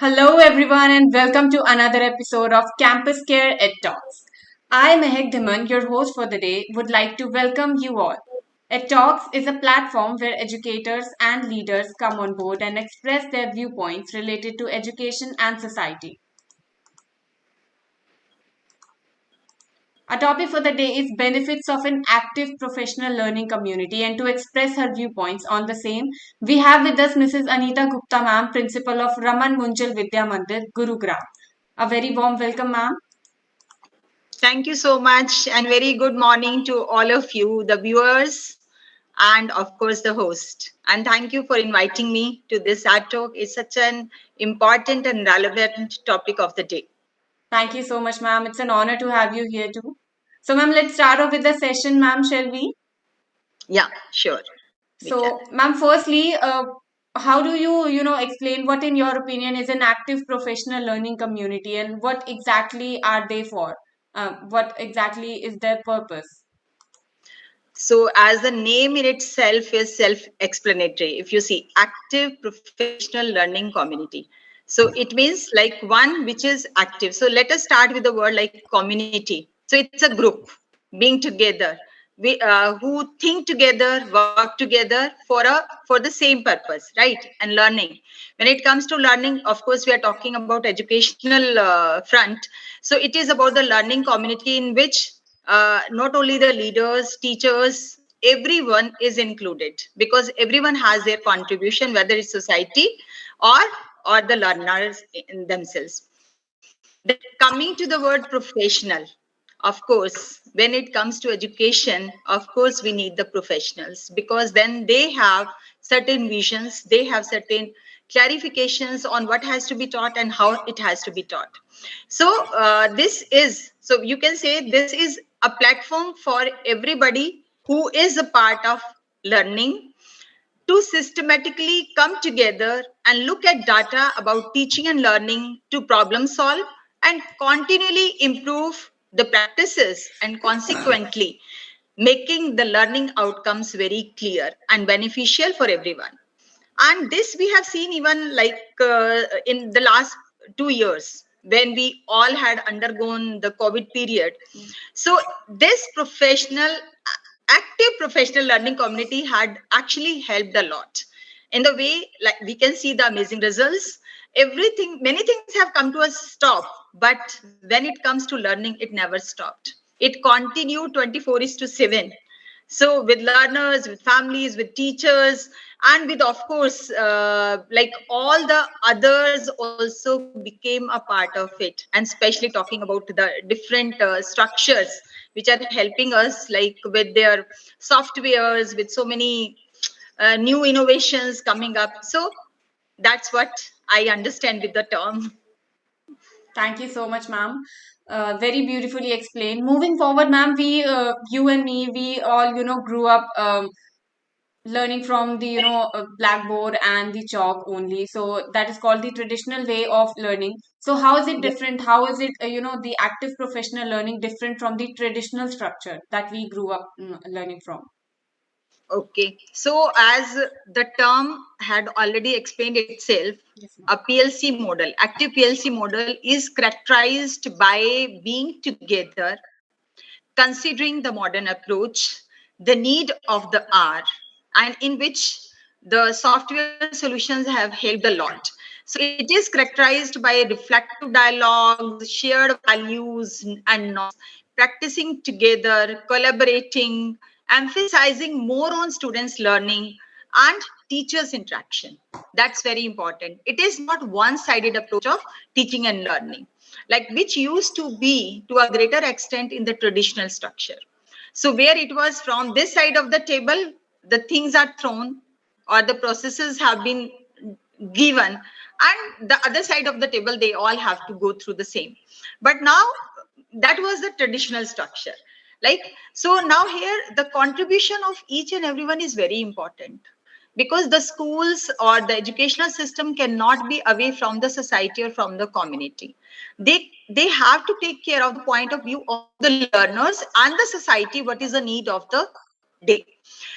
Hello, everyone, and welcome to another episode of Campus Care Ed Talks. I, Mehek Dhiman, your host for the day, would like to welcome you all. Ed Talks is a platform where educators and leaders come on board and express their viewpoints related to education and society. Our topic for the day is benefits of an active professional learning community, and to express her viewpoints on the same, we have with us Mrs. Anita Gupta ma'am, principal of Raman Munjal Vidya Mandir, Gurugram. A very warm welcome, ma'am. Thank you so much, and very good morning to all of you, the viewers, and of course, the host. And thank you for inviting me to this art talk. It's such an important and relevant topic of the day. Thank you so much, ma'am. It's an honor to have you here too. So, ma'am, let's start off with the session, ma'am, shall we? Yeah, sure, we can. So, ma'am, firstly, how do you explain what, in your opinion, is an active professional learning community and what exactly are they for? What exactly is their purpose? So, as the name in itself is self-explanatory, if you see active professional learning community. So it means like one which is active. So let us start with the word like community. So it's a group being together, who think together, work together for the same purpose, right? And learning. When it comes to learning, of course, we are talking about educational front. So it is about the learning community in which not only the leaders, teachers, everyone is included because everyone has their contribution, whether it's society or the learners in themselves. Then coming to the word professional, of course, when it comes to education, of course, we need the professionals because then they have certain visions, they have certain clarifications on what has to be taught and how it has to be taught. So so you can say this is a platform for everybody who is a part of learning to systematically come together and look at data about teaching and learning to problem solve and continually improve the practices and consequently making the learning outcomes very clear and beneficial for everyone. And this we have seen even like in the last 2 years when we all had undergone the COVID period. So this active professional learning community had actually helped a lot in the way like we can see the amazing results. Everything, many things have come to a stop, but when it comes to learning, it never stopped. It continued 24 is to 7. So with learners, with families, with teachers, and with of course like all the others also became a part of it, and especially talking about the different structures which are helping us like with their softwares, with so many new innovations coming up. So that's what I understand with the term. Thank you so much, ma'am. Very beautifully explained. Moving forward, ma'am, you and me, we all, grew up learning from the blackboard and the chalk only, so that is called the traditional way of learning. So how is it Yeah. different, how is it the active professional learning different from the traditional structure that we grew up learning from? Okay, so as the term had already explained itself, Yes, ma'am. a PLC model, active PLC model is characterized by being together, considering the modern approach, the need of the hour, and in which the software solutions have helped a lot. So it is characterized by reflective dialogues, shared values, and practicing together, collaborating, emphasizing more on students' learning and teachers' interaction. That's very important. It is not one-sided approach of teaching and learning, like which used to be to a greater extent in the traditional structure. So where it was from this side of the table, the things are thrown or the processes have been given, and the other side of the table they all have to go through the same. But now that was the traditional structure. Like, so now here the contribution of each and everyone is very important because the schools or the educational system cannot be away from the society or from the community. They have to take care of the point of view of the learners and the society, what is the need of the day.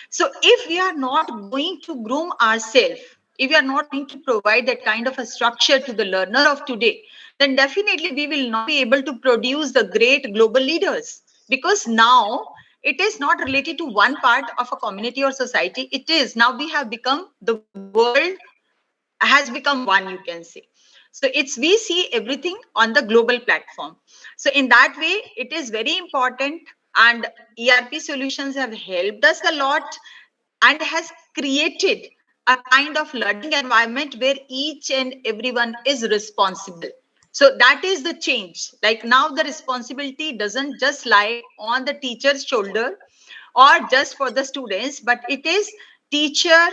So if we are not going to groom ourselves, if we are not going to provide that kind of a structure to the learner of today, then definitely we will not be able to produce the great global leaders. Because now it is not related to one part of a community or society. It is now we have become, the world has become one, you can say. So it's, we see everything on the global platform. So in that way it is very important, and ERP solutions have helped us a lot and has created a kind of learning environment where each and everyone is responsible. So that is the change. Like now the responsibility doesn't just lie on the teacher's shoulder or just for the students, but it is teacher,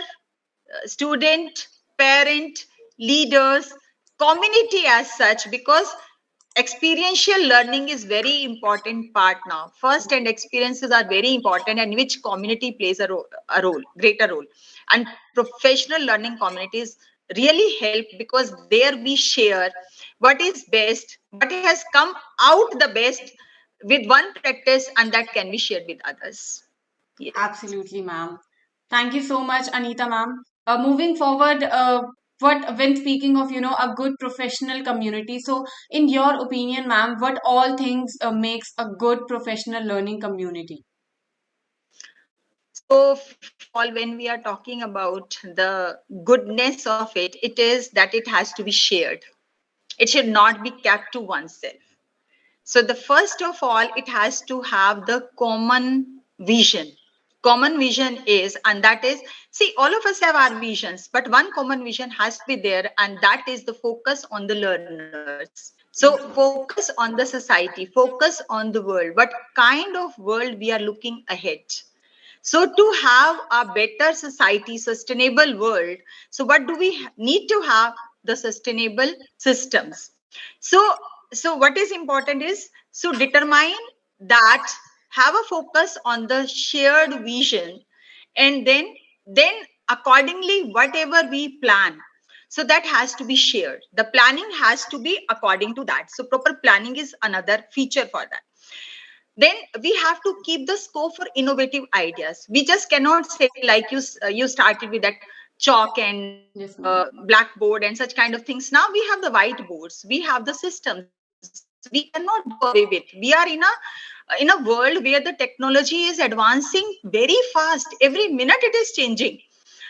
student, parent, leaders, community as such, because experiential learning is very important part now. First and experiences are very important, and which community plays a role, greater role. And professional learning communities really help, because there we share what is best, what has come out the best with one practice, and that can be shared with others. Yes. Absolutely, ma'am. Thank you so much, Anita, ma'am. Moving forward, what when speaking of a good professional community, so in your opinion, ma'am, what all things makes a good professional learning community? So, first of all, when we are talking about the goodness of it, it is that it has to be shared. It should not be kept to oneself. So, the first of all, it has to have the common vision. Common vision is, and that is, see, all of us have our visions, but one common vision has to be there, and that is the focus on the learners. So, focus on the society, focus on the world. What kind of world we are looking ahead? So to have a better society, sustainable world, so what do we need to have? The sustainable systems. So what is important is to determine that, have a focus on the shared vision, and then accordingly whatever we plan, so that has to be shared. The planning has to be according to that. So proper planning is another feature for that. Then we have to keep the scope for innovative ideas. We just cannot say, like you started with that chalk and Yes, ma'am. blackboard and such kind of things. Now we have the whiteboards, we have the systems, we cannot do away with. We are in a world where the technology is advancing very fast. Every minute it is changing.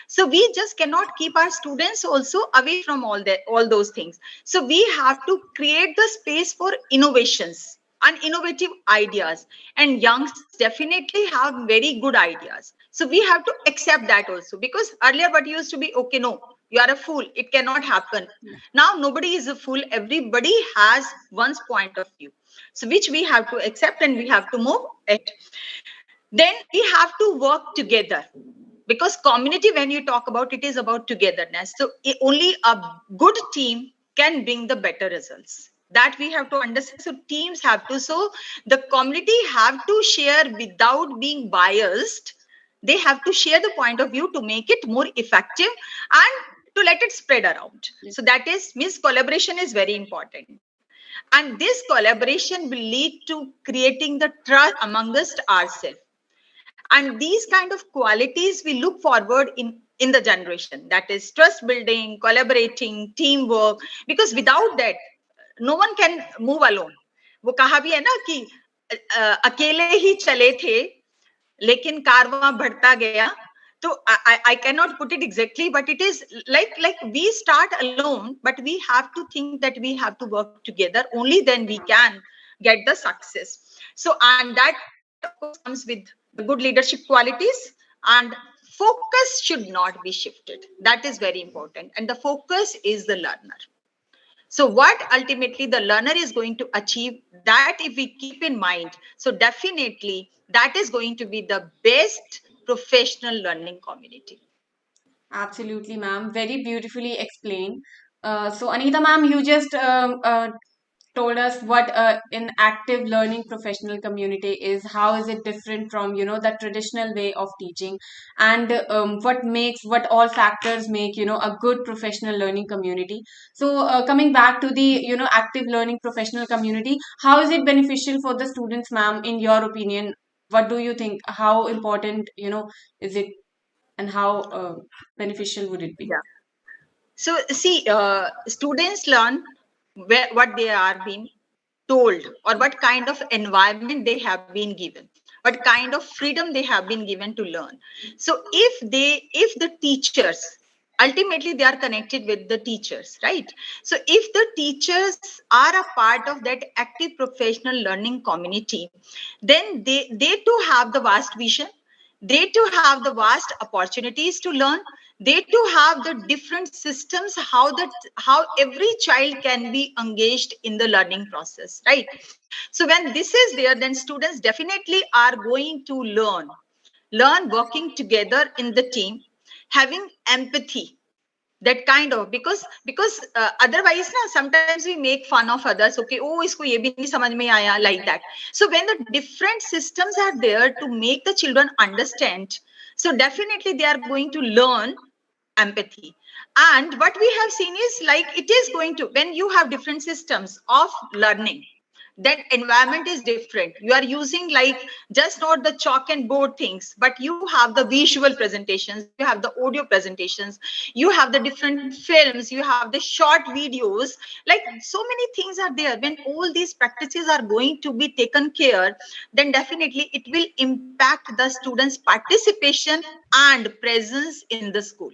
So we just cannot keep our students also away from all those things. So we have to create the space for innovations and innovative ideas, and youngsters definitely have very good ideas. So we have to accept that also, because earlier what used to be, okay, no, you are a fool, it cannot happen. Now nobody is a fool, everybody has one's point of view, so which we have to accept and we have to move it. Then we have to work together, because community, when you talk about, it is about togetherness. So only a good team can bring the better results, that we have to understand. So teams have to, so the community have to share without being biased. They have to share the point of view to make it more effective and to let it spread around. So that is, means collaboration is very important, and this collaboration will lead to creating the trust amongst ourselves. And these kind of qualities we look forward in the generation, that is trust building, collaborating, teamwork, because without that no one can move alone. वो कहा भी है ना कि अकेले ही चले थे लेकिन कारवां बढ़ता गया. So I cannot put it exactly, but it is like we start alone, but we have to think that we have to work together. Only then we can get the success. So, and that of course comes with the good leadership qualities, and focus should not be shifted. That is very important, and the focus is the learner. So what ultimately the learner is going to achieve, that if we keep in mind, so definitely that is going to be the best professional learning community. Absolutely, ma'am. Very beautifully explained. So, Anita, ma'am, you just told us what an active learning professional community is. How is it different from the traditional way of teaching, and what all factors make a good professional learning community. So, coming back to the active learning professional community, how is it beneficial for the students, ma'am? In your opinion, what do you think? How important is it, and how beneficial would it be? Yeah. So see, students learn what they are being told, or what kind of environment they have been given, what kind of freedom they have been given to learn. So if the teachers, ultimately they are connected with the teachers, right? So if the teachers are a part of that active professional learning community, then they too have the vast vision, they too have the vast opportunities to learn, they too have the different systems, how every child can be engaged in the learning process, right? So when this is there, then students definitely are going to learn working together in the team, having empathy, that kind of, because otherwise na, sometimes we make fun of others. Okay, oh, isko ye bhi nahi samajh mein aaya, like that. So when the different systems are there to make the children understand, so definitely they are going to learn empathy. And what we have seen is, like, it is going to, when you have different systems of learning, that environment is different. You are using, like, just not the chalk and board things, but you have the visual presentations, you have the audio presentations, you have the different films, you have the short videos, like so many things are there. When all these practices are going to be taken care, then definitely it will impact the students participation and presence in the school,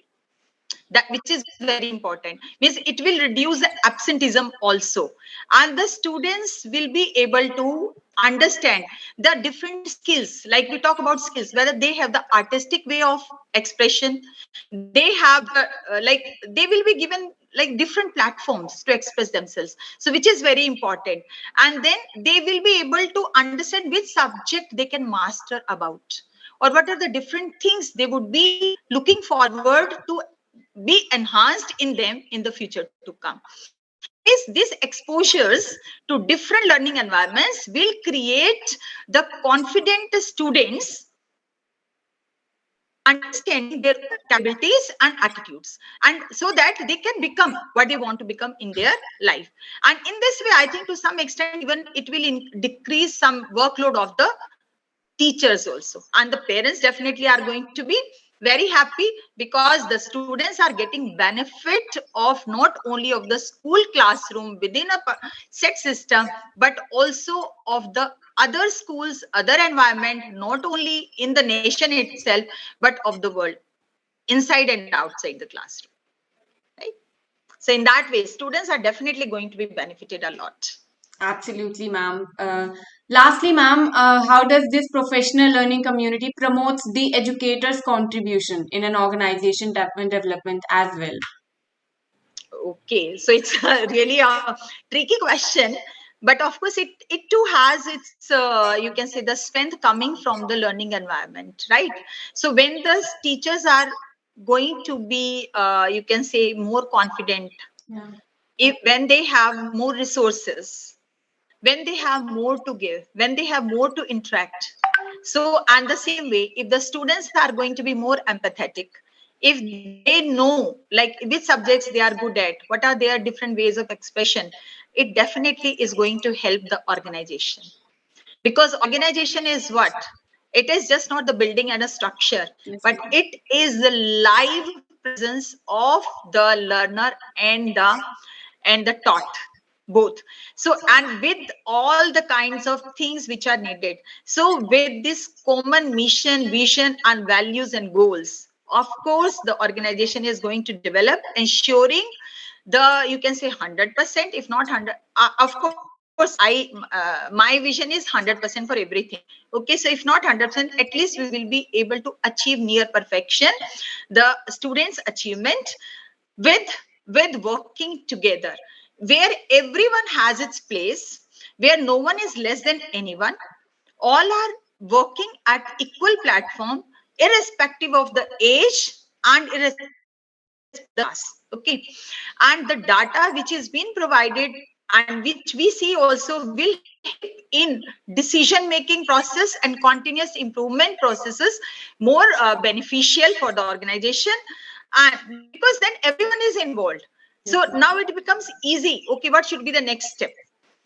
that which is very important. Means it will reduce the absenteeism also, and the students will be able to understand the different skills. Like we talk about skills, whether they have the artistic way of expression, they have the like, they will be given like different platforms to express themselves, so which is very important. And then they will be able to understand which subject they can master about, or what are the different things they would be looking forward to be enhanced in them in the future to come. Means these exposures to different learning environments will create the confident students understanding their own capabilities and attitudes, and so that they can become what they want to become in their life. And in this way, I think to some extent even it will decrease some workload of the teachers also, and the parents definitely are going to be very happy, because the students are getting benefit of not only of the school classroom within a set system, but also of the other schools, other environment, not only in the nation itself, but of the world, inside and outside the classroom, right? So in that way, students are definitely going to be benefited a lot. Absolutely, ma'am. Lastly, ma'am, how does this professional learning community promotes the educator's contribution in an organization development as well? Okay, so it's really a tricky question, but of course it too has its you can say the strength coming from the learning environment, right? So when the teachers are going to be you can say more confident, Yeah. if when they have more resources, when they have more to give, when they have more to interact. So, and the same way, if the students are going to be more empathetic, if they know like which subjects they are good at, what are their different ways of expression, it definitely is going to help the organization. Because organization is what? It is just not the building and a structure, Yes, but ma'am. it is the live presence of the learner and the taught, both. So and with all the kinds of things which are needed, so with this common mission, vision and values and goals, of course the organization is going to develop, ensuring the, you can say 100%, if not 100, of course my vision is 100% for everything. Okay, so if not 100%, at least we will be able to achieve near perfection the students achievement, with working together, where everyone has its place, where no one is less than anyone, all are working at equal platform, irrespective of the age and irrespective of the class. Okay, and the data which is being provided and which we see also will help in decision making process and continuous improvement processes more beneficial for the organization. And because then everyone is involved, so now it becomes easy. Okay, what should be the next step?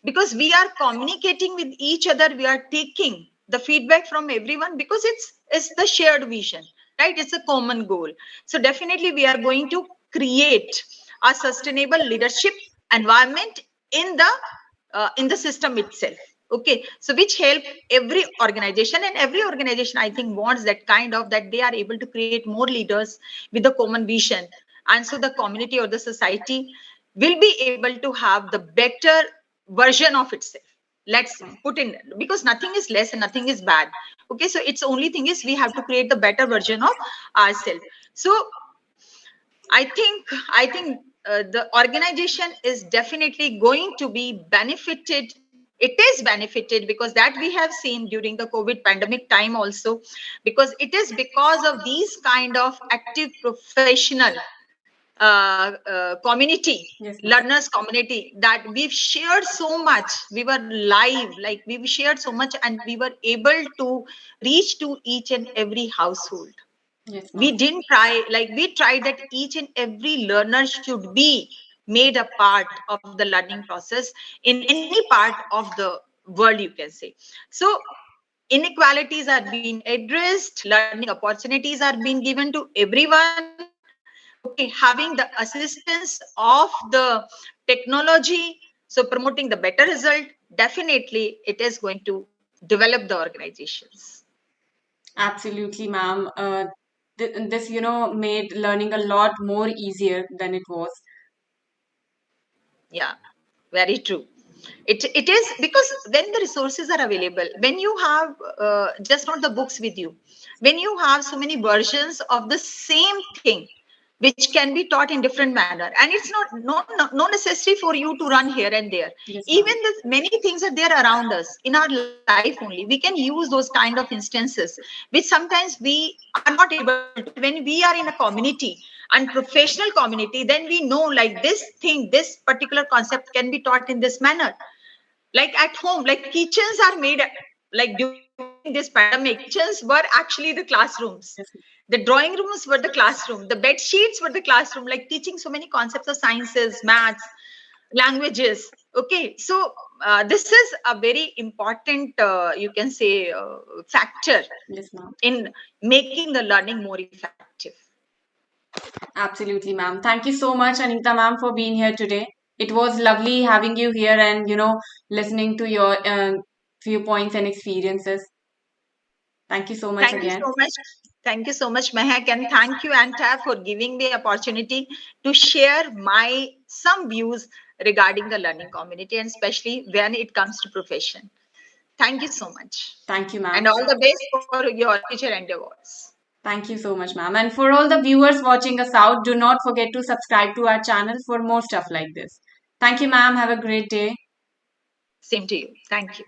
Because we are communicating with each other, we are taking the feedback from everyone, because it's the shared vision, right? It's a common goal. So definitely we are going to create a sustainable leadership environment in the system itself. Okay, so which help every organization, and every organization I think wants that kind of, that they are able to create more leaders with the common vision, and so the community or the society will be able to have the better version of itself. Let's put in, because nothing is less and nothing is bad. Okay, so it's only thing is we have to create the better version of ourselves. So I think the organization is definitely going to be benefited. It is benefited because that we have seen during the COVID pandemic time also, because it is because of these kind of active professional community, Yes, ma'am. learners community, that we've shared so much. We were live, like we've shared so much, and we were able to reach to each and every household. Yes, We ma'am. didn't try, like we tried that each and every learner should be made a part of the learning process in any part of the world, you can say. So inequalities are being addressed, learning opportunities are being given to everyone. Okay, having the assistance of the technology, so promoting the better result, definitely it is going to develop the organizations. Absolutely, ma'am. This, made learning a lot more easier than it was. Yeah, very true. It is because when the resources are available, when you have just not the books with you, when you have so many versions of the same thing which can be taught in different manner, and it's not no necessary for you to run here and there. Yes, ma'am. Even the many things are there around us in our life only, we can use those kind of instances which sometimes we are not able to. But when we are in a community and professional community, then we know like this thing, this particular concept can be taught in this manner. Like at home, like kitchens are made, like during this pandemic, kitchens were actually the classrooms. Yes, The drawing rooms were the classroom, the bed sheets were the classroom, like teaching so many concepts of sciences, maths, languages. Okay, so this is a very important, you can say, factor yes, ma'am. in making the learning more effective. Absolutely, ma'am. Thank you so much, Anita, ma'am, for being here today. It was lovely having you here and, listening to your viewpoints and experiences. Thank you so much Thank you again. so much. Thank you so much, Mehak, and thank you, Anta, for giving me opportunity to share my some views regarding the learning community, and especially when it comes to profession. Thank you so much, Thank you, ma'am. and all the best for your future endeavors. Thank you so much, ma'am. And for all the viewers watching us out, do not forget to subscribe to our channel for more stuff like this. Thank you, ma'am. Have a great day. Same to you. Thank you.